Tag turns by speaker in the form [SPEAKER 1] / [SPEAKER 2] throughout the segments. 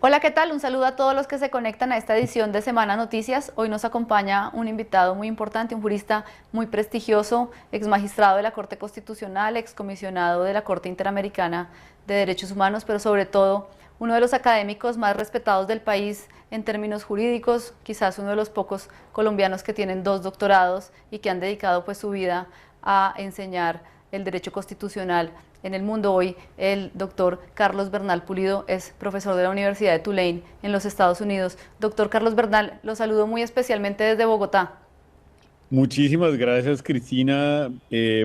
[SPEAKER 1] Hola, ¿qué tal? Un saludo a todos los que se conectan a esta edición de Semana Noticias. Hoy nos acompaña un invitado muy importante, un jurista muy prestigioso, ex magistrado de la Corte Constitucional, ex comisionado de la Corte Interamericana de Derechos Humanos, pero sobre todo uno de los académicos más respetados del país en términos jurídicos, quizás uno de los pocos colombianos que tienen 2 doctorados y que han dedicado pues su vida a enseñar el derecho constitucional en el mundo. Hoy el doctor Carlos Bernal Pulido es profesor de la Universidad de Tulane en los Estados Unidos. Doctor Carlos Bernal, lo saludo muy especialmente desde Bogotá.
[SPEAKER 2] Muchísimas gracias, Cristina.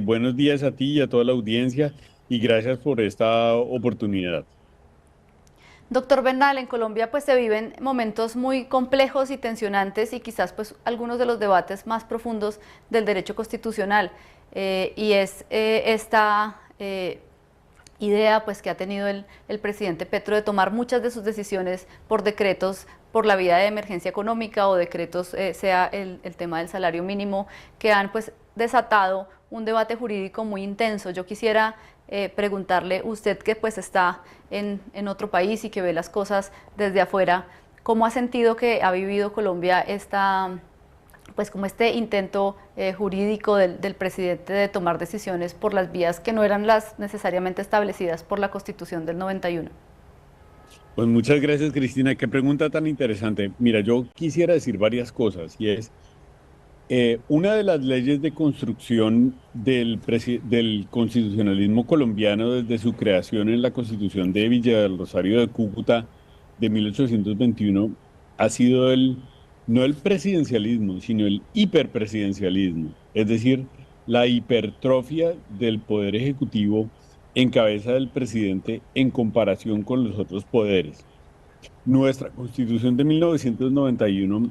[SPEAKER 2] Buenos días a ti y a toda la audiencia y gracias por esta oportunidad.
[SPEAKER 1] Doctor Bernal, en Colombia pues se viven momentos muy complejos y tensionantes y quizás pues algunos de los debates más profundos del derecho constitucional y es esta idea pues que ha tenido el presidente Petro de tomar muchas de sus decisiones por decretos por la vía de emergencia económica o decretos, sea el tema del salario mínimo, que han pues desatado un debate jurídico muy intenso. Yo quisiera preguntarle, usted que pues está en otro país y que ve las cosas desde afuera, ¿cómo ha sentido que ha vivido Colombia esta, pues como este intento jurídico del presidente de tomar decisiones por las vías que no eran las necesariamente establecidas por la Constitución del 91?
[SPEAKER 2] Pues muchas gracias, Cristina. Qué pregunta tan interesante. Mira, yo quisiera decir varias cosas y es, una de las leyes de construcción del constitucionalismo colombiano desde su creación en la Constitución de Villa del Rosario de Cúcuta de 1821 ha sido no el presidencialismo, sino el hiperpresidencialismo, es decir, la hipertrofia del poder ejecutivo en cabeza del presidente en comparación con los otros poderes. Nuestra Constitución de 1991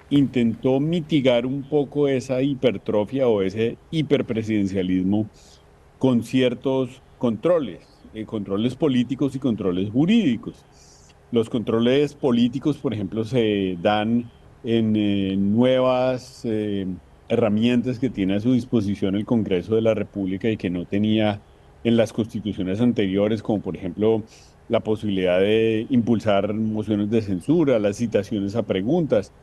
[SPEAKER 2] intentó mitigar un poco esa hipertrofia o ese hiperpresidencialismo con ciertos controles, controles políticos y controles jurídicos. Los controles políticos, por ejemplo, se dan en nuevas herramientas que tiene a su disposición el Congreso de la República y que no tenía en las constituciones anteriores, como por ejemplo la posibilidad de impulsar mociones de censura, las citaciones a preguntas.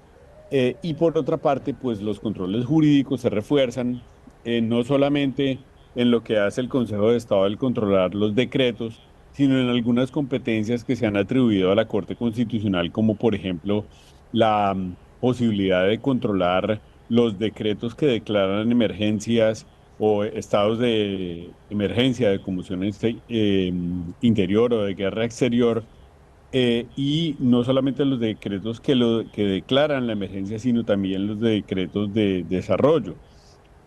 [SPEAKER 2] Y por otra parte, pues los controles jurídicos se refuerzan no solamente en lo que hace el Consejo de Estado al controlar los decretos, sino en algunas competencias que se han atribuido a la Corte Constitucional, como por ejemplo la posibilidad de controlar los decretos que declaran emergencias o estados de emergencia, de conmoción interior o de guerra exterior, y no solamente los decretos que declaran la emergencia, sino también los decretos de desarrollo.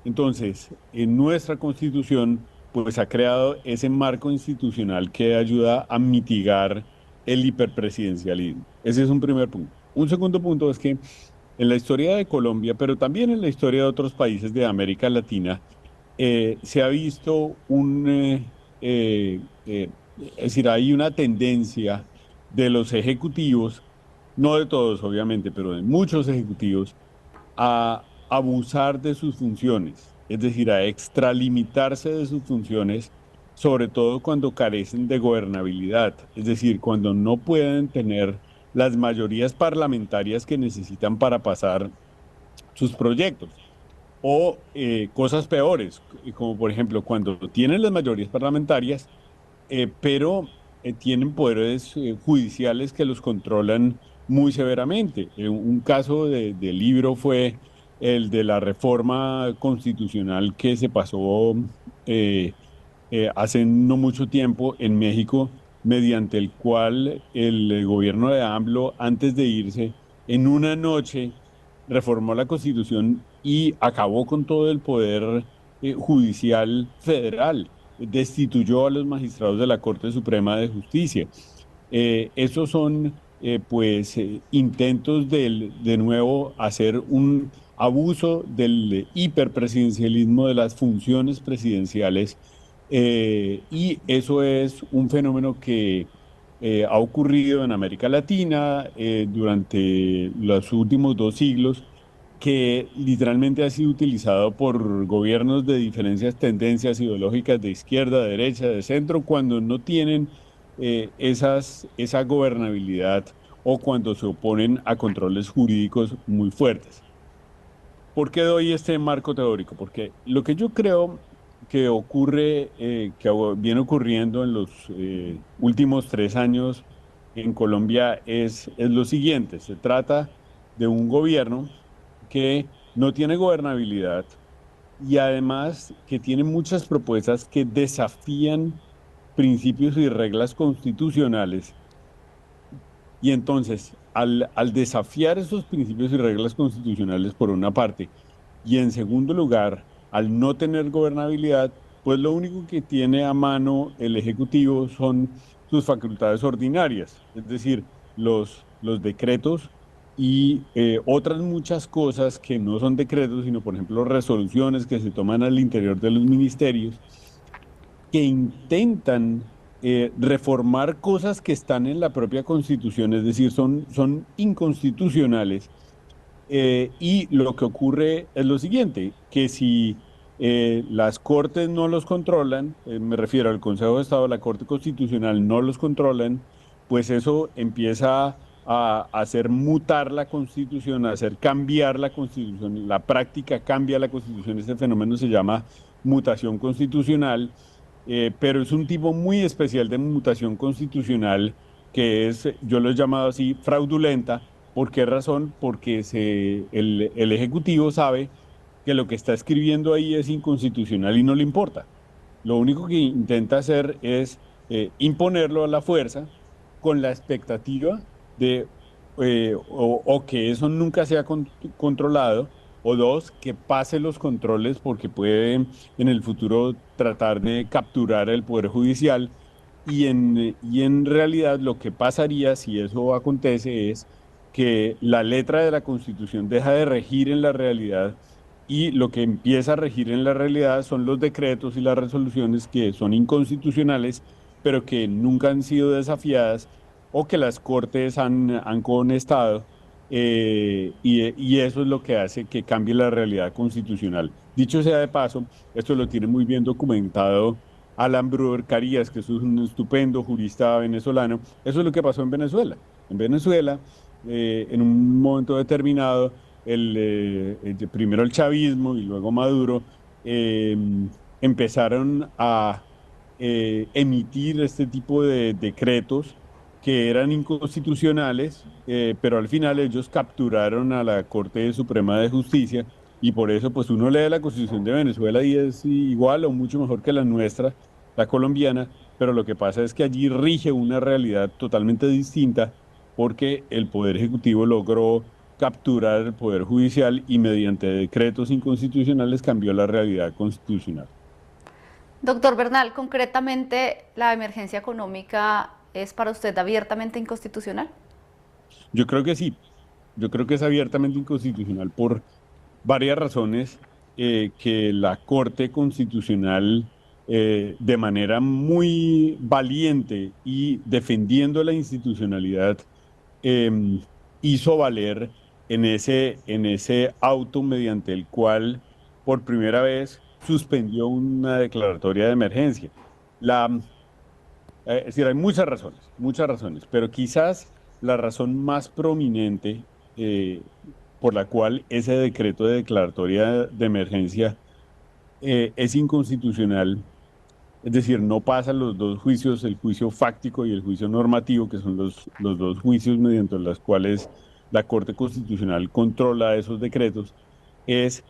[SPEAKER 2] Entonces, en nuestra Constitución, pues ha creado ese marco institucional que ayuda a mitigar el hiperpresidencialismo. Ese es un primer punto. Un segundo punto es que en la historia de Colombia, pero también en la historia de otros países de América Latina, se ha visto es decir, hay una tendencia de los ejecutivos, no de todos obviamente, pero de muchos ejecutivos, a abusar de sus funciones, es decir, a extralimitarse de sus funciones, sobre todo cuando carecen de gobernabilidad, es decir, cuando no pueden tener las mayorías parlamentarias que necesitan para pasar sus proyectos. O cosas peores, como por ejemplo cuando tienen las mayorías parlamentarias, pero tienen poderes judiciales que los controlan muy severamente. Un caso de libro fue el de la reforma constitucional que se pasó eh, hace no mucho tiempo en México, mediante el cual el gobierno de AMLO, antes de irse, en una noche reformó la Constitución y acabó con todo el poder judicial federal, destituyó a los magistrados de la Corte Suprema de Justicia. Esos son, intentos de nuevo hacer un abuso del hiperpresidencialismo de las funciones presidenciales, y eso es un fenómeno que ha ocurrido en América Latina durante los últimos 2 siglos, que literalmente ha sido utilizado por gobiernos de diferentes tendencias ideológicas de izquierda, derecha, de centro, cuando no tienen esa gobernabilidad o cuando se oponen a controles jurídicos muy fuertes. ¿Por qué doy este marco teórico? Porque lo que yo creo que ocurre, viene ocurriendo en los últimos 3 años en Colombia es lo siguiente. Se trata de un gobierno que no tiene gobernabilidad y además que tiene muchas propuestas que desafían principios y reglas constitucionales. Y entonces, al desafiar esos principios y reglas constitucionales por una parte, y en segundo lugar, al no tener gobernabilidad, pues lo único que tiene a mano el Ejecutivo son sus facultades ordinarias, es decir, los decretos y otras muchas cosas que no son decretos, sino por ejemplo resoluciones que se toman al interior de los ministerios que intentan reformar cosas que están en la propia Constitución, es decir, son inconstitucionales. Y lo que ocurre es lo siguiente, que si las cortes no los controlan, me refiero al Consejo de Estado, la Corte Constitucional no los controlan, pues eso empieza a hacer mutar la Constitución, a hacer cambiar la Constitución. La práctica cambia la Constitución. Este fenómeno se llama mutación constitucional, pero es un tipo muy especial de mutación constitucional que es, yo lo he llamado así, fraudulenta. ¿Por qué razón? Porque el Ejecutivo sabe que lo que está escribiendo ahí es inconstitucional y no le importa. Lo único que intenta hacer es imponerlo a la fuerza con la expectativa de o que eso nunca sea controlado, o dos, que pase los controles porque puede en el futuro tratar de capturar el Poder Judicial. Y en realidad lo que pasaría si eso acontece es que la letra de la Constitución deja de regir en la realidad y lo que empieza a regir en la realidad son los decretos y las resoluciones que son inconstitucionales, pero que nunca han sido desafiadas o que las cortes han conestado, y eso es lo que hace que cambie la realidad constitucional. Dicho sea de paso, esto lo tiene muy bien documentado Alan Brewer Carías, que es un estupendo jurista venezolano. Eso es lo que pasó en Venezuela. En Venezuela, en un momento determinado, primero el chavismo y luego Maduro eh, empezaron a emitir este tipo de decretos que eran inconstitucionales, pero al final ellos capturaron a la Corte Suprema de Justicia y por eso pues uno lee la Constitución de Venezuela y es igual o mucho mejor que la nuestra, la colombiana, pero lo que pasa es que allí rige una realidad totalmente distinta porque el Poder Ejecutivo logró capturar el Poder Judicial y mediante decretos inconstitucionales cambió la realidad constitucional.
[SPEAKER 1] Doctor Bernal, concretamente, ¿la emergencia económica es para usted abiertamente inconstitucional?
[SPEAKER 2] Yo creo que sí, yo creo que es abiertamente inconstitucional por varias razones, que la Corte Constitucional, de manera muy valiente y defendiendo la institucionalidad, em, hizo valer en ese auto mediante el cual por primera vez suspendió una declaratoria de emergencia. La, es decir, hay muchas razones, pero quizás la razón más prominente por la cual ese decreto de declaratoria de emergencia es inconstitucional, es decir, no pasan los dos juicios, el juicio fáctico y el juicio normativo, que son los dos juicios mediante los cuales la Corte Constitucional controla esos decretos, es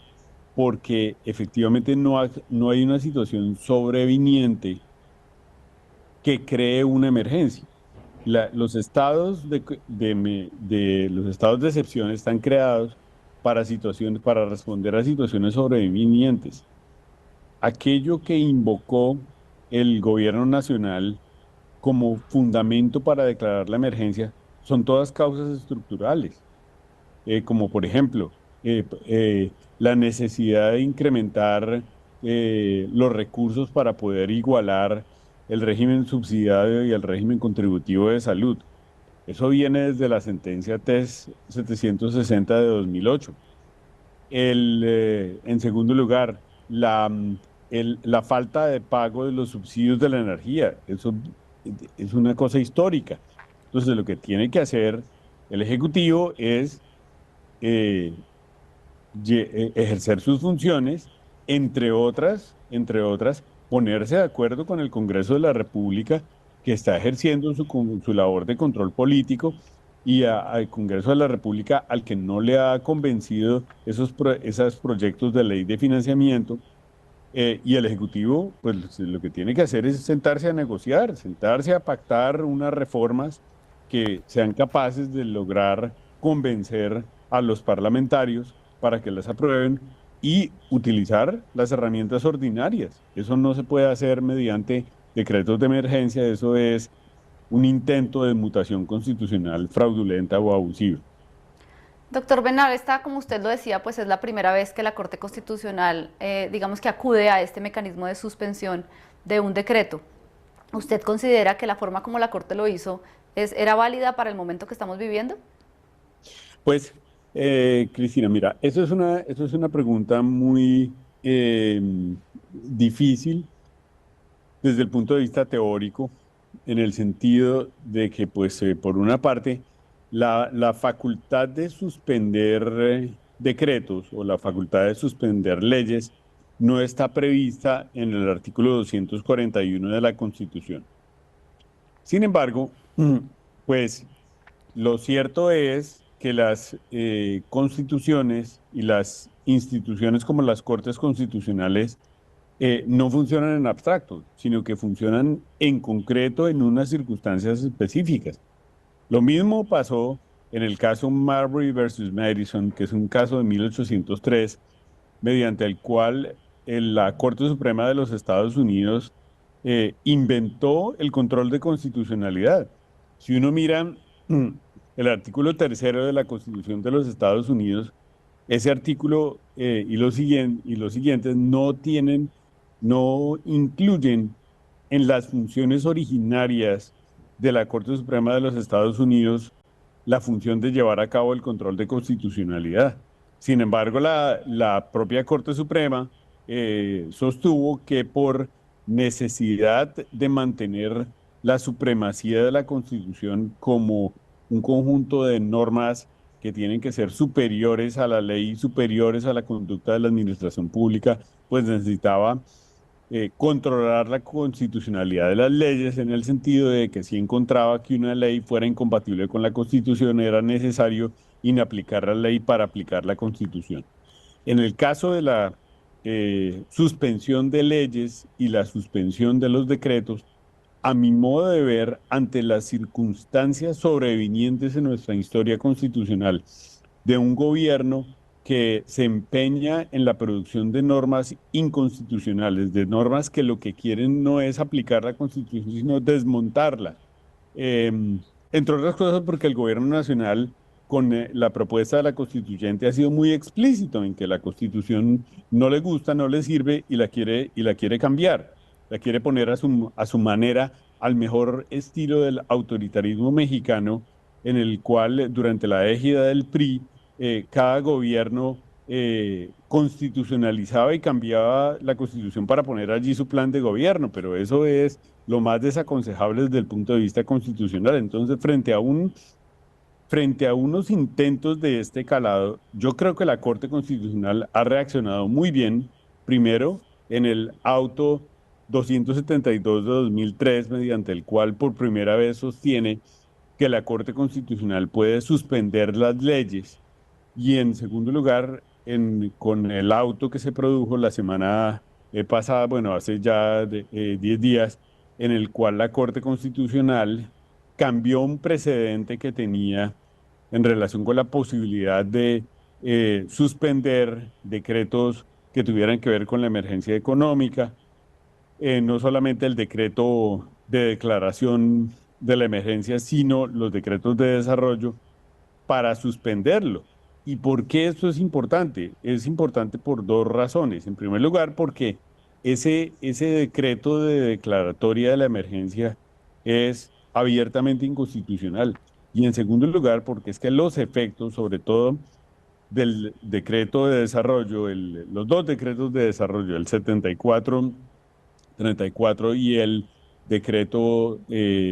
[SPEAKER 2] porque efectivamente no hay una situación sobreviniente que cree una emergencia. Los estados los estados de excepción están creados para situaciones, para responder a situaciones sobrevinientes. Aquello que invocó el gobierno nacional como fundamento para declarar la emergencia son todas causas estructurales, como por ejemplo la necesidad de incrementar los recursos para poder igualar el régimen subsidiario y el régimen contributivo de salud. Eso viene desde la sentencia TES 760 de 2008. En segundo lugar, la falta de pago de los subsidios de la energía. Eso es una cosa histórica. Entonces, lo que tiene que hacer el Ejecutivo es eh, ejercer sus funciones, entre otras, ponerse de acuerdo con el Congreso de la República que está ejerciendo su labor de control político y al Congreso de la República al que no le ha convencido esos proyectos de ley de financiamiento. Y el Ejecutivo, pues lo que tiene que hacer es sentarse a negociar, sentarse a pactar unas reformas que sean capaces de lograr convencer a los parlamentarios para que las aprueben y utilizar las herramientas ordinarias. Eso no se puede hacer mediante decretos de emergencia, eso es un intento de mutación constitucional fraudulenta o abusiva.
[SPEAKER 1] Doctor Bernal, esta, como usted lo decía, pues es la primera vez que la Corte Constitucional, digamos que acude a este mecanismo de suspensión de un decreto. ¿Usted considera que la forma como la Corte lo hizo era válida para el momento que estamos viviendo?
[SPEAKER 2] Pues, Cristina, mira, eso es una pregunta muy difícil desde el punto de vista teórico, en el sentido de que, pues, por una parte, la facultad de suspender decretos o la facultad de suspender leyes no está prevista en el artículo 241 de la Constitución. Sin embargo, pues lo cierto es que las constituciones y las instituciones como las Cortes Constitucionales no funcionan en abstracto, sino que funcionan en concreto en unas circunstancias específicas. Lo mismo pasó en el caso Marbury versus Madison, que es un caso de 1803, mediante el cual la Corte Suprema de los Estados Unidos inventó el control de constitucionalidad. Si uno mira el artículo tercero de la Constitución de los Estados Unidos, ese artículo y los siguientes no incluyen en las funciones originarias de la Corte Suprema de los Estados Unidos la función de llevar a cabo el control de constitucionalidad. Sin embargo, la propia Corte Suprema sostuvo que por necesidad de mantener la supremacía de la Constitución como un conjunto de normas que tienen que ser superiores a la ley, superiores a la conducta de la administración pública, pues necesitaba controlar la constitucionalidad de las leyes en el sentido de que si encontraba que una ley fuera incompatible con la Constitución, era necesario inaplicar la ley para aplicar la Constitución. En el caso de la suspensión de leyes y la suspensión de los decretos, a mi modo de ver, ante las circunstancias sobrevinientes en nuestra historia constitucional de un gobierno que se empeña en la producción de normas inconstitucionales, de normas que lo que quieren no es aplicar la Constitución, sino desmontarla. Eh, Entre otras cosas porque el gobierno nacional, con la propuesta de la constituyente, ha sido muy explícito en que la Constitución no le gusta, no le sirve y la quiere cambiar, la quiere poner a su manera, al mejor estilo del autoritarismo mexicano, en el cual durante la égida del PRI, cada gobierno constitucionalizaba y cambiaba la constitución para poner allí su plan de gobierno, pero eso es lo más desaconsejable desde el punto de vista constitucional. Entonces, frente a unos intentos de este calado, yo creo que la Corte Constitucional ha reaccionado muy bien, primero en el auto 272 de 2003, mediante el cual por primera vez sostiene que la Corte Constitucional puede suspender las leyes y en segundo lugar, con el auto que se produjo la semana pasada, bueno, hace ya 10 días, en el cual la Corte Constitucional cambió un precedente que tenía en relación con la posibilidad de suspender decretos que tuvieran que ver con la emergencia económica, no solamente el decreto de declaración de la emergencia, sino los decretos de desarrollo para suspenderlo. ¿Y por qué esto es importante? Es importante por dos razones. En primer lugar, porque ese decreto de declaratoria de la emergencia es abiertamente inconstitucional. Y en segundo lugar, porque es que los efectos, sobre todo del decreto de desarrollo, los dos decretos de desarrollo, el 74, 34 y el decreto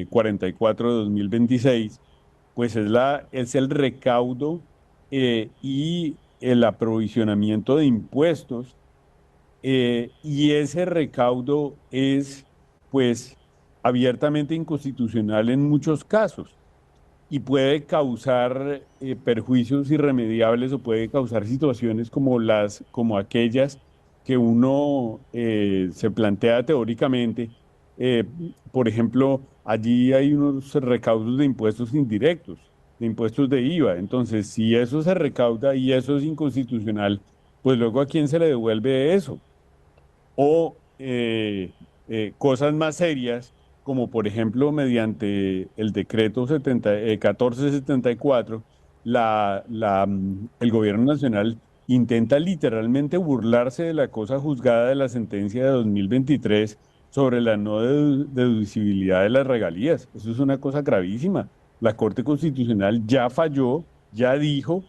[SPEAKER 2] 44 de 2026, pues es el recaudo y el aprovisionamiento de impuestos, y ese recaudo es pues abiertamente inconstitucional en muchos casos y puede causar perjuicios irremediables o puede causar situaciones como aquellas que uno se plantea teóricamente. Eh, por ejemplo, allí hay unos recaudos de impuestos indirectos, de impuestos de IVA. Entonces, si eso se recauda y eso es inconstitucional, pues luego ¿a quién se le devuelve eso? O cosas más serias, como por ejemplo mediante el decreto 1474, el gobierno nacional intenta literalmente burlarse de la cosa juzgada de la sentencia de 2023 sobre la no deducibilidad de las regalías. Eso es una cosa gravísima. La Corte Constitucional ya falló, ya dijo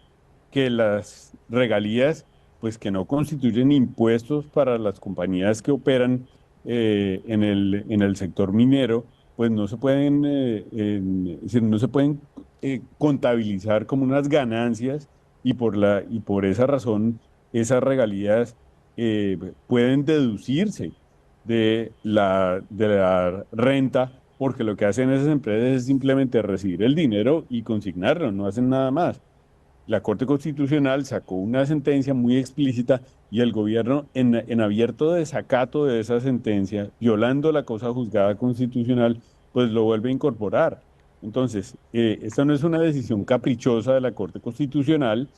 [SPEAKER 2] que las regalías pues que no constituyen impuestos para las compañías que operan en el sector minero, pues no se pueden, es decir, no se pueden contabilizar como unas ganancias y por esa razón esas regalías pueden deducirse de la renta, porque lo que hacen esas empresas es simplemente recibir el dinero y consignarlo, no hacen nada más. La Corte Constitucional sacó una sentencia muy explícita y el gobierno, en abierto desacato de esa sentencia, violando la cosa juzgada constitucional, pues lo vuelve a incorporar. Entonces, esta no es una decisión caprichosa de la Corte Constitucional.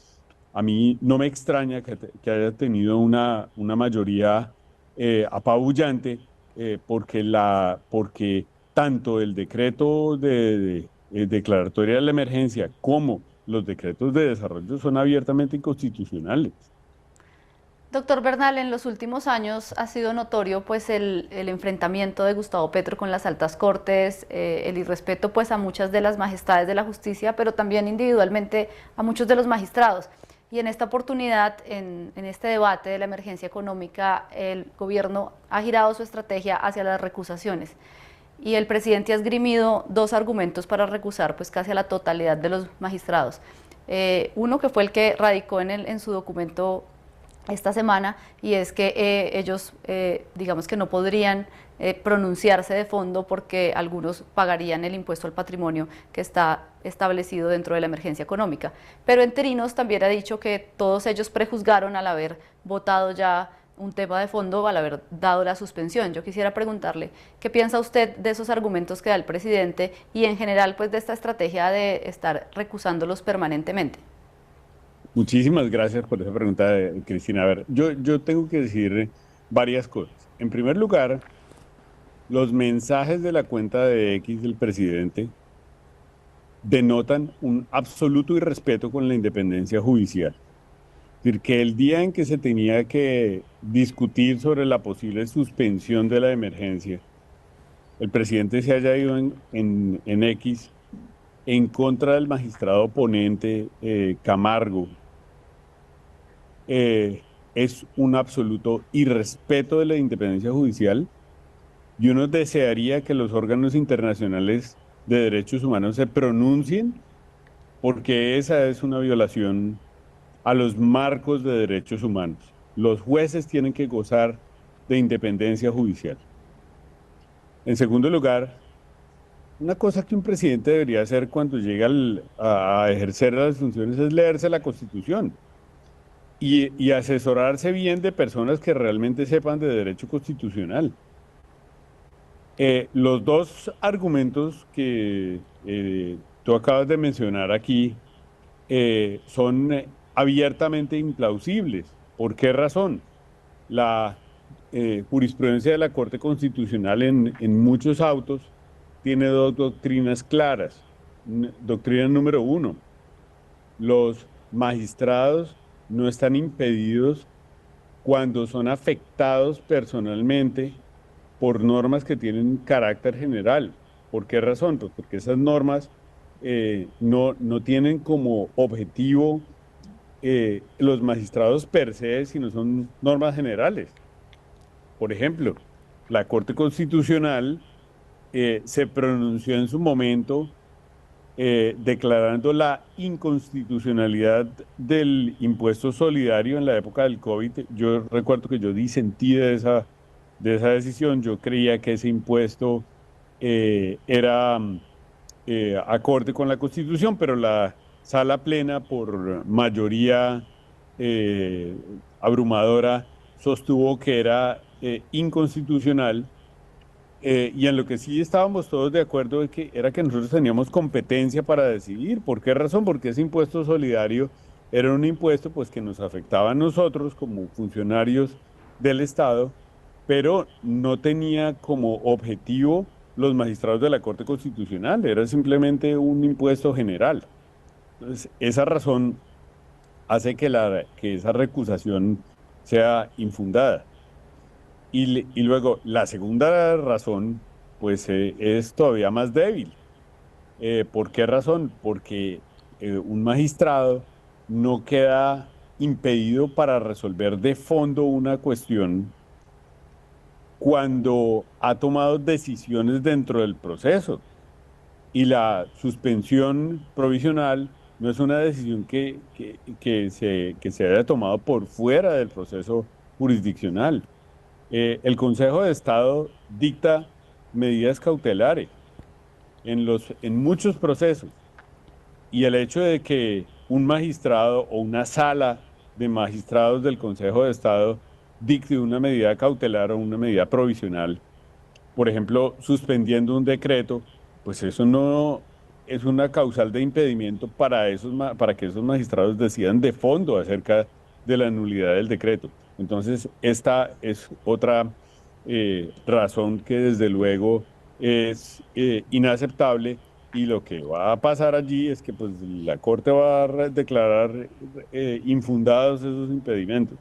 [SPEAKER 2] A mí no me extraña que haya tenido una mayoría apabullante, porque tanto el decreto de declaratoria de la emergencia como los decretos de desarrollo son abiertamente inconstitucionales.
[SPEAKER 1] Doctor Bernal, en los últimos años ha sido notorio pues el enfrentamiento de Gustavo Petro con las altas cortes, el irrespeto pues a muchas de las majestades de la justicia, pero también individualmente a muchos de los magistrados. Y en esta oportunidad, en este debate de la emergencia económica, el gobierno ha girado su estrategia hacia las recusaciones. Y el presidente ha esgrimido dos argumentos para recusar pues casi a la totalidad de los magistrados. Uno que fue el que radicó en su documento esta semana, y es que ellos digamos que no podrían pronunciarse de fondo porque algunos pagarían el impuesto al patrimonio que está establecido dentro de la emergencia económica. Pero Enterinos también ha dicho que todos ellos prejuzgaron al haber votado ya un tema de fondo, al haber dado la suspensión. Yo quisiera preguntarle, ¿qué piensa usted de esos argumentos que da el presidente y en general pues de esta estrategia de estar recusándolos permanentemente?
[SPEAKER 2] Muchísimas gracias por esa pregunta, Cristina. A ver, yo tengo que decir varias cosas. En primer lugar, los mensajes de la cuenta de X del presidente denotan un absoluto irrespeto con la independencia judicial. Es decir, que el día en que se tenía que discutir sobre la posible suspensión de la emergencia, el presidente se haya ido en X en contra del magistrado ponente Camargo, es un absoluto irrespeto de la independencia judicial, y uno desearía que los órganos internacionales de derechos humanos se pronuncien, porque esa es una violación a los marcos de derechos humanos. Los jueces tienen que gozar de independencia judicial. En segundo lugar, una cosa que un presidente debería hacer cuando llega a ejercer las funciones es leerse la Constitución y asesorarse bien de personas que realmente sepan de derecho constitucional. Los dos argumentos que tú acabas de mencionar aquí son abiertamente implausibles. ¿Por qué razón? La jurisprudencia de la Corte Constitucional en muchos autos tiene dos doctrinas claras. Doctrina número uno: los magistrados no están impedidos cuando son afectados personalmente por normas que tienen carácter general. ¿Por qué razón? Pues porque esas normas no tienen como objetivo los magistrados per se, sino son normas generales. Por ejemplo, la Corte Constitucional se pronunció en su momento declarando la inconstitucionalidad del impuesto solidario en la época del COVID. Yo recuerdo que yo disentí de esa decisión. Yo creía que ese impuesto era acorde con la Constitución, pero la sala plena, por mayoría eh, abrumadora, sostuvo que era inconstitucional. Y en lo que sí estábamos todos de acuerdo de que era que nosotros teníamos competencia para decidir. ¿Por qué razón? Porque ese impuesto solidario era un impuesto pues que nos afectaba a nosotros como funcionarios del Estado, pero no tenía como objetivo los magistrados de la Corte Constitucional, era simplemente un impuesto general. Entonces, esa razón hace que, que esa recusación sea infundada. Y luego, la segunda razón, pues es todavía más débil. ¿Por qué razón? Porque un magistrado no queda impedido para resolver de fondo una cuestión cuando ha tomado decisiones dentro del proceso. Y la suspensión provisional no es una decisión que se haya tomado por fuera del proceso jurisdiccional. El Consejo de Estado dicta medidas cautelares en muchos procesos, y el hecho de que un magistrado o una sala de magistrados del Consejo de Estado dicte una medida cautelar o una medida provisional, por ejemplo, suspendiendo un decreto, pues eso no es una causal de impedimento para para que esos magistrados decidan de fondo acerca de la nulidad del decreto. Entonces, esta es otra razón que desde luego es inaceptable, y lo que va a pasar allí es que pues la Corte va a declarar infundados esos impedimentos.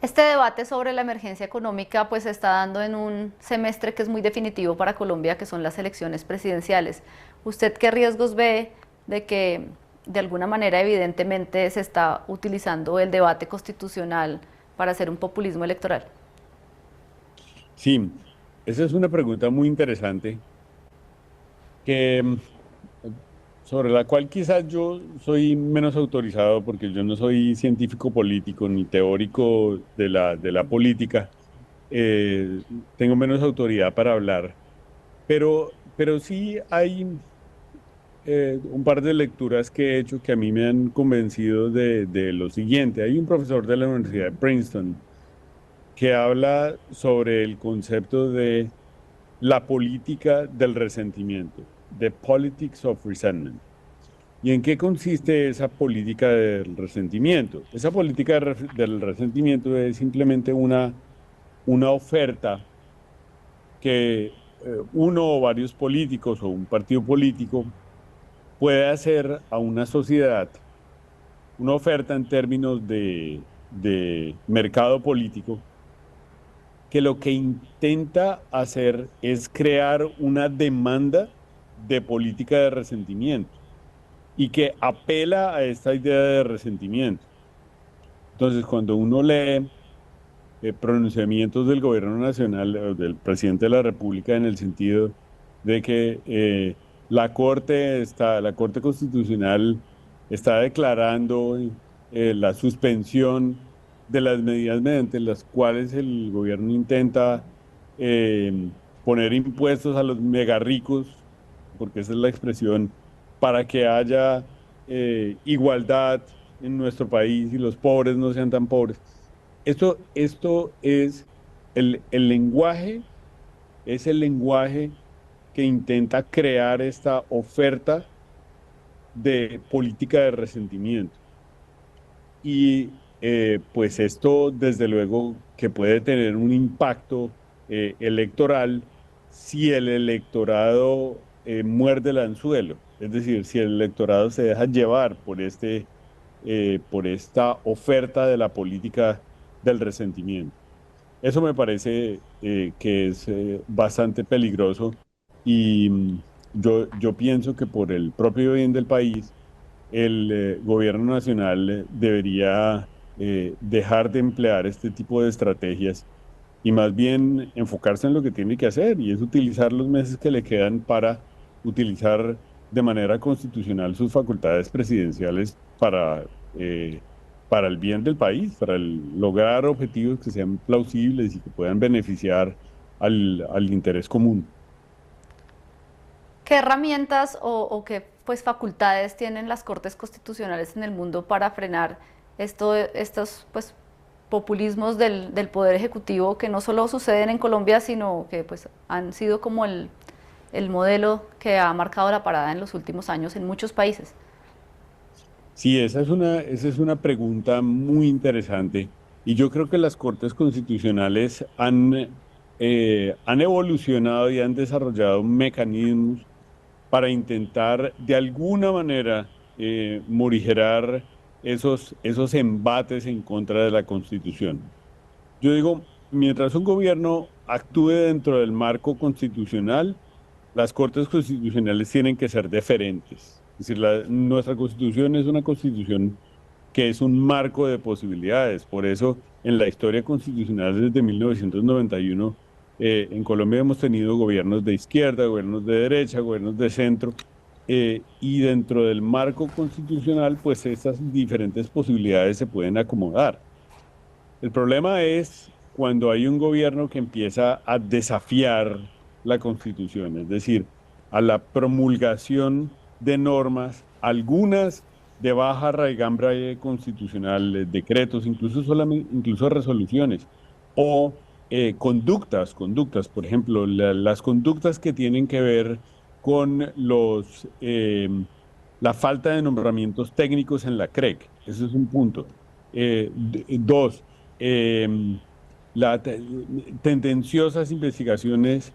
[SPEAKER 1] Este debate sobre la emergencia económica pues se está dando en un semestre que es muy definitivo para Colombia, que son las elecciones presidenciales. ¿Usted qué riesgos ve de que de alguna manera evidentemente se está utilizando el debate constitucional para hacer un populismo electoral?
[SPEAKER 2] Sí, esa es una pregunta muy interesante que sobre la cual quizás yo soy menos autorizado porque yo no soy científico político ni teórico de de la política. Tengo menos autoridad para hablar, pero sí hay un par de lecturas que he hecho que a mí me han convencido de lo siguiente. Hay un profesor de la Universidad de Princeton que habla sobre el concepto de la política del resentimiento, the politics of resentment. ¿Y en qué consiste esa política del resentimiento? Esa política del resentimiento es simplemente una oferta que uno o varios políticos o un partido político puede hacer a una sociedad, una oferta en términos de mercado político, que lo que intenta hacer es crear una demanda de política de resentimiento y que apela a esta idea de resentimiento. Entonces, cuando uno lee pronunciamientos del gobierno nacional o del presidente de la República en el sentido de que la Corte Constitucional está declarando la suspensión de las medidas mediante las cuales el gobierno intenta poner impuestos a los mega ricos, porque esa es la expresión, para que haya igualdad en nuestro país y los pobres no sean tan pobres. Esto es lenguaje, es el lenguaje que intenta crear esta oferta de política de resentimiento. Y pues esto, desde luego, que puede tener un impacto electoral si el electorado muerde el anzuelo, es decir, si el electorado se deja llevar por esta oferta de la política del resentimiento. Eso me parece que es bastante peligroso, y yo pienso que por el propio bien del país, el gobierno nacional debería dejar de emplear este tipo de estrategias y más bien enfocarse en lo que tiene que hacer, y es utilizar los meses que le quedan para utilizar de manera constitucional sus facultades presidenciales para el bien del país, para lograr objetivos que sean plausibles y que puedan beneficiar al interés común.
[SPEAKER 1] ¿Qué herramientas o qué pues, facultades tienen las Cortes Constitucionales en el mundo para frenar estos pues, populismos del Poder Ejecutivo que no solo suceden en Colombia, sino que pues, han sido como el modelo que ha marcado la parada en los últimos años en muchos países?
[SPEAKER 2] Sí, esa es una pregunta muy interesante, y yo creo que las Cortes Constitucionales han evolucionado y han desarrollado mecanismos para intentar de alguna manera morigerar esos embates en contra de la Constitución. Yo digo, mientras un gobierno actúe dentro del marco constitucional, las Cortes Constitucionales tienen que ser deferentes. Es decir, nuestra Constitución es una Constitución que es un marco de posibilidades. Por eso, en la historia constitucional desde 1991, en Colombia hemos tenido gobiernos de izquierda, gobiernos de derecha, gobiernos de centro, y dentro del marco constitucional, pues esas diferentes posibilidades se pueden acomodar. El problema es cuando hay un gobierno que empieza a desafiar la Constitución, es decir, a la promulgación de normas, algunas de baja raigambre constitucional, decretos, incluso solamente, incluso resoluciones, o conductas, por ejemplo, las conductas que tienen que ver con la falta de nombramientos técnicos en la CREC. Ese es un punto. Dos, eh, tendenciosas investigaciones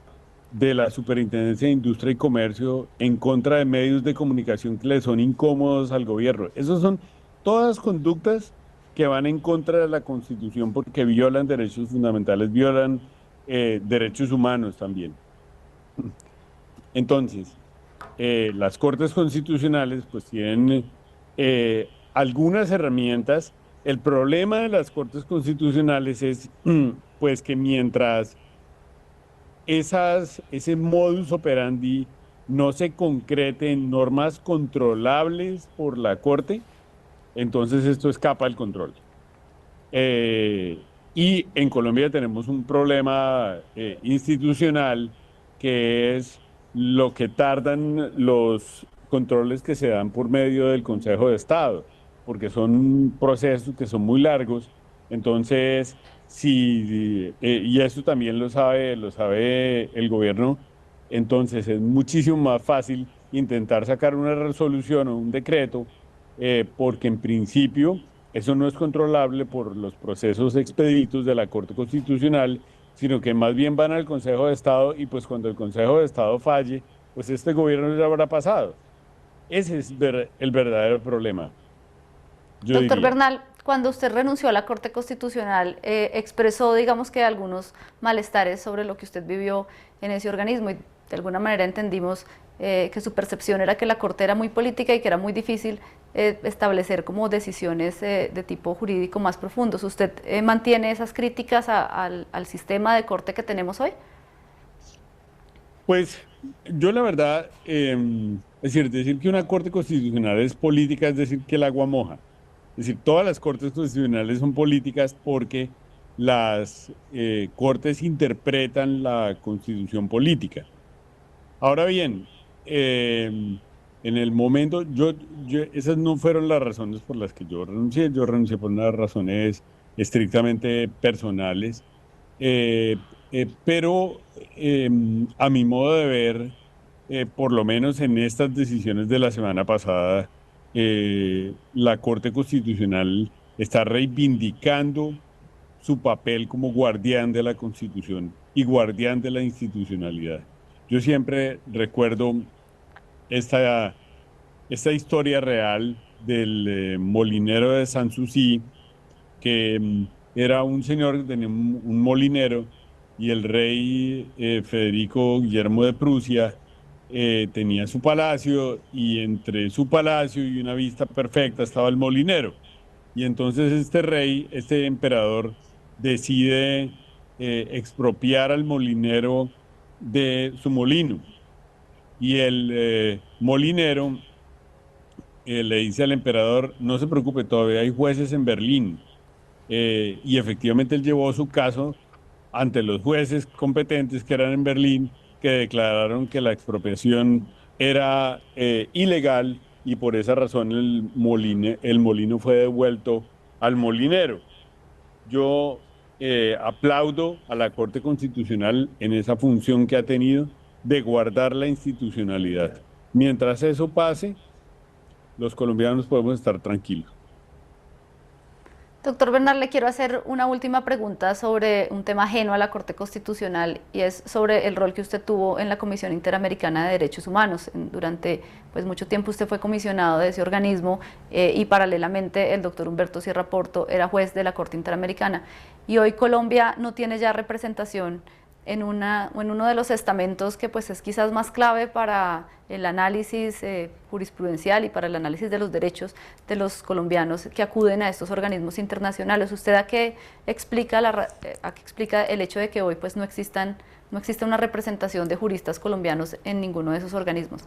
[SPEAKER 2] de la Superintendencia de Industria y Comercio en contra de medios de comunicación que le son incómodos al gobierno. Esas son todas conductas que van en contra de la Constitución porque violan derechos fundamentales, violan derechos humanos también. Entonces, las Cortes Constitucionales pues tienen algunas herramientas. El problema de las Cortes Constitucionales es pues que mientras ese modus operandi no se concrete en normas controlables por la Corte, entonces esto escapa del control. Y en Colombia tenemos un problema institucional, que es lo que tardan los controles que se dan por medio del Consejo de Estado, porque son procesos que son muy largos. Entonces, si, y eso también lo sabe el gobierno, entonces es muchísimo más fácil intentar sacar una resolución o un decreto, porque en principio eso no es controlable por los procesos expeditos de la Corte Constitucional, sino que más bien van al Consejo de Estado, y pues cuando el Consejo de Estado falle, pues este gobierno ya habrá pasado. Ese es el verdadero problema, yo
[SPEAKER 1] Doctor
[SPEAKER 2] diría.
[SPEAKER 1] Bernal, cuando usted renunció a la Corte Constitucional, expresó, digamos que algunos malestares sobre lo que usted vivió en ese organismo y de alguna manera entendimos que su percepción era que la Corte era muy política y que era muy difícil establecer como decisiones de tipo jurídico más profundos. ¿Usted mantiene esas críticas al sistema de Corte que tenemos hoy?
[SPEAKER 2] Pues yo la verdad, es decir que una Corte Constitucional es política, es decir que el agua moja. Es decir, todas las Cortes Constitucionales son políticas porque las Cortes interpretan la Constitución política. Ahora bien, en el momento, esas no fueron las razones por las que yo renuncié por unas razones estrictamente personales. Eh, pero a mi modo de ver, por lo menos en estas decisiones de la semana pasada, la Corte Constitucional está reivindicando su papel como guardián de la Constitución y guardián de la institucionalidad. Yo siempre recuerdo esta, esta historia real del molinero de Sanssouci, que era un señor que tenía un molinero, y el rey Federico Guillermo de Prusia tenía su palacio, y entre su palacio y una vista perfecta estaba el molinero. Y entonces este rey, este emperador, decide expropiar al molinero de su molino. Y el molinero le dice al emperador, no se preocupe, todavía hay jueces en Berlín. Y efectivamente él llevó su caso ante los jueces competentes que eran en Berlín, que declararon que la expropiación era ilegal y por esa razón el molino fue devuelto al molinero. Yo aplaudo a la Corte Constitucional en esa función que ha tenido de guardar la institucionalidad. Mientras eso pase, los colombianos podemos estar tranquilos.
[SPEAKER 1] Doctor Bernal, le quiero hacer una última pregunta sobre un tema ajeno a la Corte Constitucional y es sobre el rol que usted tuvo en la Comisión Interamericana de Derechos Humanos. Durante pues, mucho tiempo usted fue comisionado de ese organismo y paralelamente el doctor Humberto Sierra Porto era juez de la Corte Interamericana. Y hoy Colombia no tiene ya representación en uno de los estamentos que pues es quizás más clave para el análisis jurisprudencial y para el análisis de los derechos de los colombianos que acuden a estos organismos internacionales. ¿Usted a qué explica, el hecho de que hoy pues no exista una representación de juristas colombianos en ninguno de esos organismos?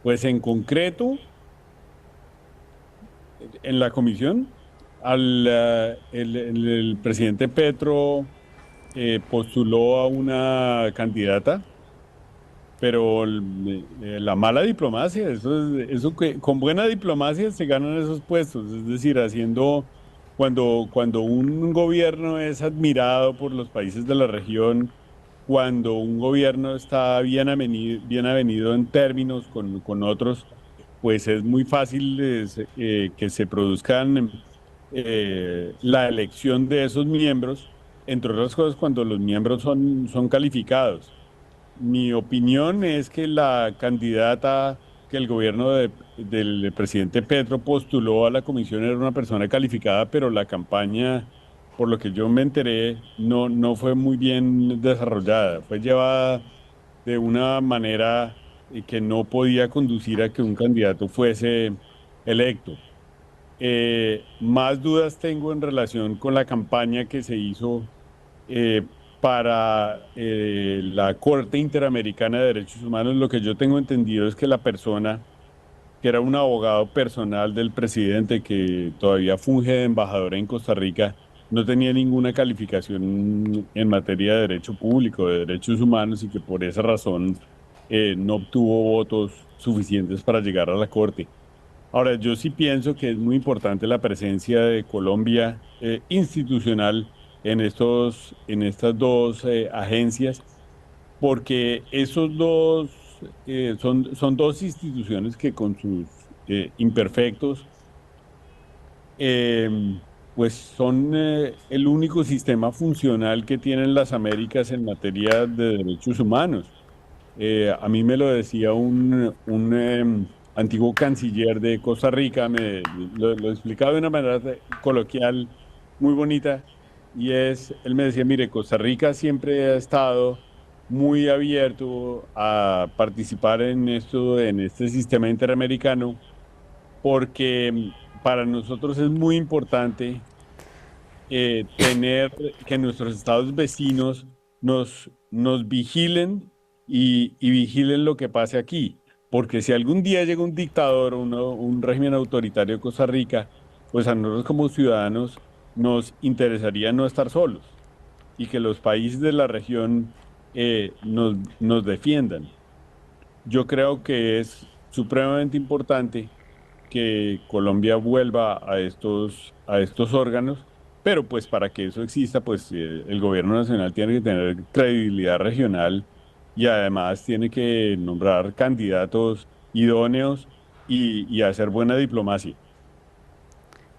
[SPEAKER 2] Pues en concreto, en la comisión, el presidente Petro postuló a una candidata, pero la mala diplomacia, eso que con buena diplomacia se ganan esos puestos, es decir, cuando un gobierno es admirado por los países de la región, cuando un gobierno está bien avenido en términos con otros, pues es muy fácil que se produzcan la elección de esos miembros, entre otras cosas cuando los miembros son calificados. Mi opinión es que la candidata que el gobierno del presidente Petro postuló a la comisión era una persona calificada, pero la campaña, por lo que yo me enteré, no fue muy bien desarrollada. Fue llevada de una manera que no podía conducir a que un candidato fuese electo. Más dudas tengo en relación con la campaña que se hizo eh, para la Corte Interamericana de Derechos Humanos. Lo que yo tengo entendido es que la persona, que era un abogado personal del presidente que todavía funge de embajador en Costa Rica, no tenía ninguna calificación en materia de derecho público, de derechos humanos, y que por esa razón no obtuvo votos suficientes para llegar a la Corte. Ahora, yo sí pienso que es muy importante la presencia de Colombia institucional en estas dos agencias, porque esos dos son dos instituciones que con sus imperfectos, eh, pues son el único sistema funcional que tienen las Américas en materia de derechos humanos. A mí me lo decía un antiguo canciller de Costa Rica, lo explicaba de una manera coloquial muy bonita, y él me decía, mire, Costa Rica siempre ha estado muy abierto a participar en este sistema interamericano, porque para nosotros es muy importante tener que nuestros estados vecinos nos vigilen y vigilen lo que pase aquí. Porque si algún día llega un dictador o un régimen autoritario de Costa Rica, pues a nosotros como ciudadanos nos interesaría no estar solos y que los países de la región nos defiendan. Yo creo que es supremamente importante que Colombia vuelva a estos órganos, pero pues para que eso exista, pues el gobierno nacional tiene que tener credibilidad regional y además tiene que nombrar candidatos idóneos y hacer buena diplomacia.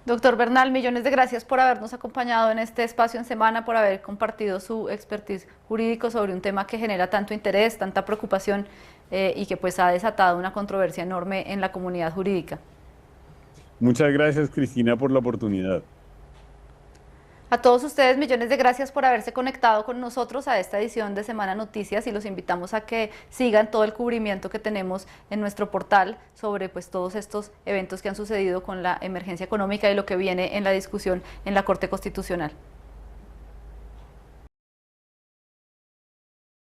[SPEAKER 1] Doctor Bernal, millones de gracias por habernos acompañado en este espacio en semana, por haber compartido su expertise jurídico sobre un tema que genera tanto interés, tanta preocupación y que pues ha desatado una controversia enorme en la comunidad jurídica.
[SPEAKER 2] Muchas gracias, Cristina, por la oportunidad.
[SPEAKER 1] A todos ustedes, millones de gracias por haberse conectado con nosotros a esta edición de Semana Noticias y los invitamos a que sigan todo el cubrimiento que tenemos en nuestro portal sobre pues, todos estos eventos que han sucedido con la emergencia económica y lo que viene en la discusión en la Corte Constitucional.